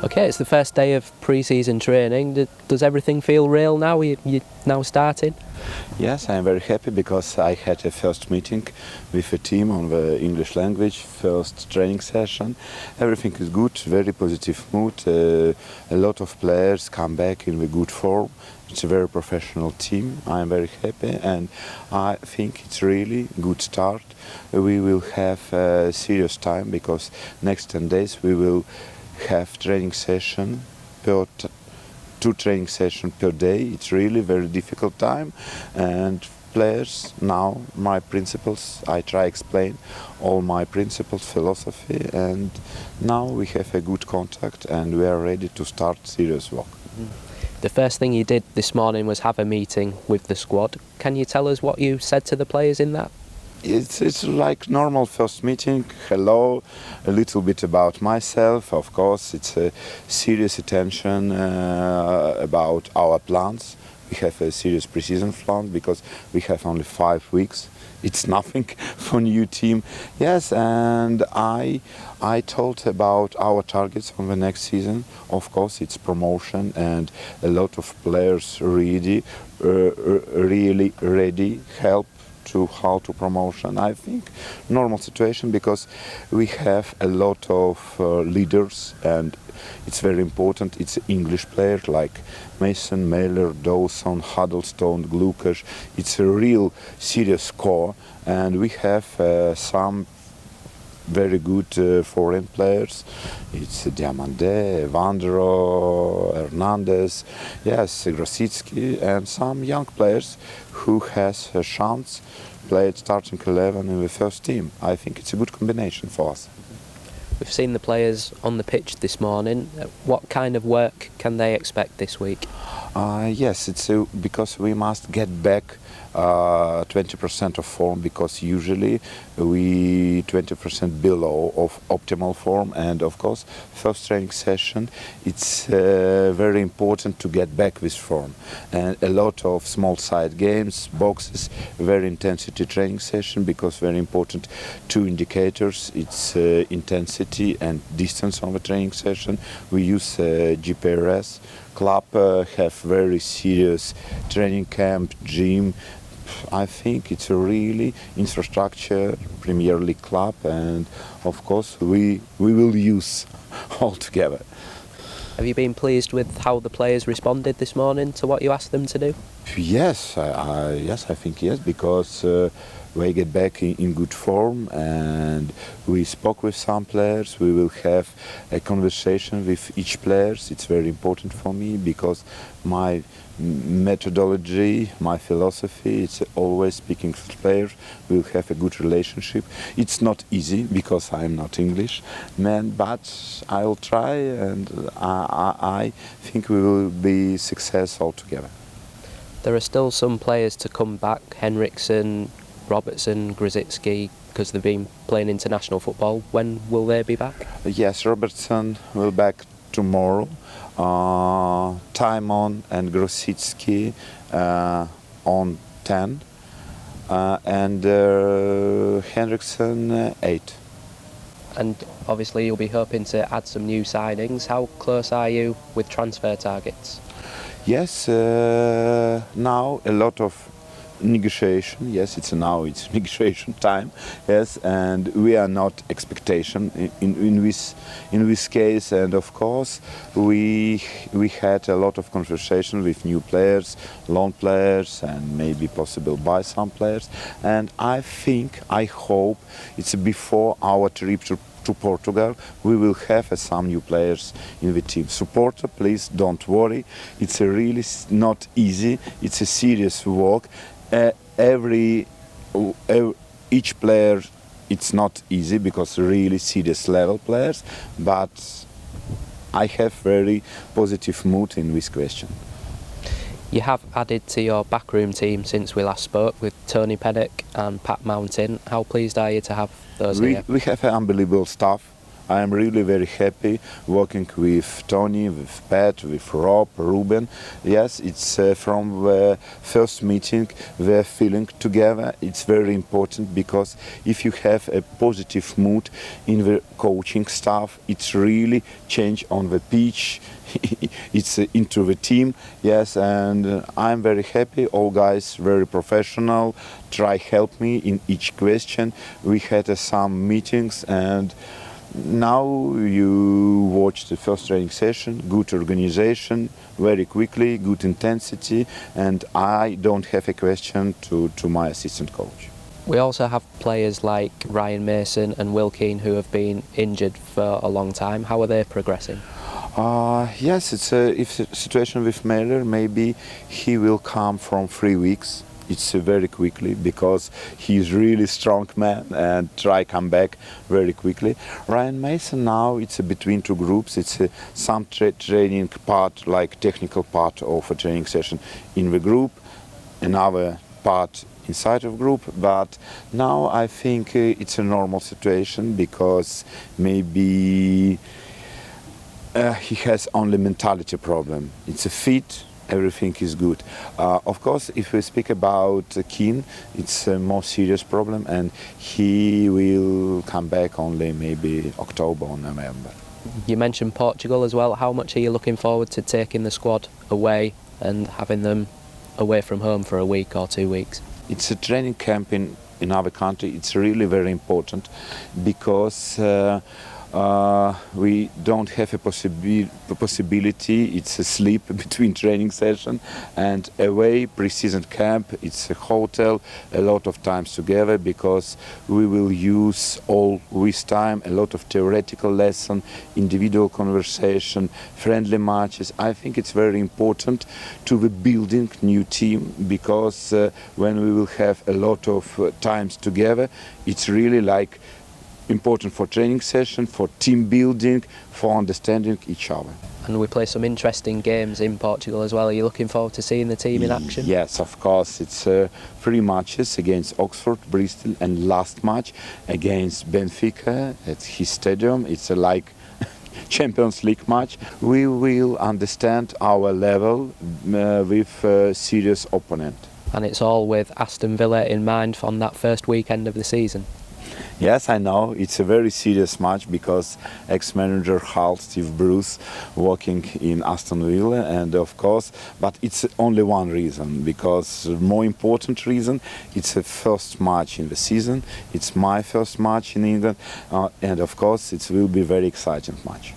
Okay, it's the first day of pre-season training. Does everything feel real now? You now starting? Yes, I am very happy because I had a first meeting with a team on the English language, first training session. Everything is good, very positive mood. A lot of players come back in the good form. It's a very professional team. I am very happy and I think it's really good start. We will have a serious time because next 10 days we will have training session per two training sessions per day. It's really very difficult time, and players now my principles. I try explain all my principles, philosophy, and now we have a good contact and we are ready to start serious work. The first thing you did this morning was have a meeting with the squad. Can you tell us what you said to the players in that? It's like normal first meeting. Hello, a little bit about myself. Of course, it's a serious attention about our plans. We have a serious preseason plan because we have only 5 weeks. It's nothing for new team. Yes, and I told about our targets on the next season. Of course, it's promotion, and a lot of players really ready help to how to promotion. I think normal situation because we have a lot of leaders and it's very important. It's English players like Mason, Mailer, Dawson, Huddlestone, Glukas. It's a real serious core, and we have some very good foreign players. It's Diamande, Vandro, Hernandez, yes, Grosicki, and some young players who has a chance played starting 11 in the first team. I think it's a good combination for us. We've seen the players on the pitch this morning. What kind of work can they expect this week? Yes, it's because we must get back 20% of form, because usually we 20% below of optimal form, and of course first training session it's very important to get back this form, and a lot of small side games, boxes, very intensity training session, because very important two indicators, it's intensity and distance on the training session. We use GPRS. Club have very serious training camp, gym. I think it's a really infrastructure Premier League club, and of course we will use all together. Have you been pleased with how the players responded this morning to what you asked them to do? Yes, I think yes, because we get back in good form, and we spoke with some players. We will have a conversation with each player. It's very important for me because my methodology, my philosophy, it's always speaking with players. We'll have a good relationship. It's not easy because I'm not English man, but I'll try, and I think we will be successful together. There are still some players to come back, Henriksen, Robertson, Grosicki, because they've been playing international football. When will they be back? Yes, Robertson will back tomorrow. Timon and Grosicki on 10, and Henriksen 8. And obviously you'll be hoping to add some new signings. How close are you with transfer targets? Yes, now a lot of negotiation. Yes, it's negotiation time. Yes, and we are not expectation in this case. And of course, we had a lot of conversation with new players, loan players, and maybe possible buy some players. And I hope it's before our trip to Portugal, we will have some new players in the team. Supporter, please don't worry. It's really not easy. It's a serious work. Each player, it's not easy because really serious level players. But I have very positive mood in this question. You have added to your backroom team since we last spoke with Tony Pennock and Pat Mountain. How pleased are you to have those here? We have an unbelievable staff. I am really very happy working with Tony, with Pat, with Rob, Ruben. Yes, it's from the first meeting, the feeling together. It's very important because if you have a positive mood in the coaching staff, it's really change on the pitch. It's into the team, yes, and I'm very happy. All guys very professional, try help me in each question. We had some meetings, and now you watch the first training session, good organization, very quickly, good intensity, and I don't have a question to my assistant coach. We also have players like Ryan Mason and Will Keane who have been injured for a long time. How are they progressing? Yes, it's if the situation with Mailer, maybe he will come from 3 weeks. It's very quickly because he's really strong man and try come back very quickly. Ryan Mason now it's between two groups. It's some training part, like technical part of a training session in the group, another part inside of group, but now I think it's a normal situation because maybe he has only mentality problem. It's a fit, everything is good. Of course, if we speak about Keane, it's a more serious problem and he will come back only maybe October or November. You mentioned Portugal as well. How much are you looking forward to taking the squad away and having them away from home for a week or 2 weeks? It's a training camp in our country. It's really very important because we don't have a possibility. It's a sleep between training session and away pre-season camp. It's a hotel, a lot of times together because we will use all this time, a lot of theoretical lesson, individual conversation, friendly matches. I think it's very important to the building new team because when we will have a lot of times together, it's really like important for training session, for team building, for understanding each other. And we play some interesting games in Portugal as well. Are you looking forward to seeing the team in action? Yes, of course. It's 3 matches against Oxford, Bristol, and last match against Benfica at his stadium. It's like Champions League match. We will understand our level with a serious opponent. And it's all with Aston Villa in mind on that first weekend of the season. Yes, I know. It's a very serious match because ex-manager Hull, Steve Bruce, working in Aston Villa, and of course, but it's only one reason, because the more important reason, it's the first match in the season, it's my first match in England, and of course, it will be a very exciting match.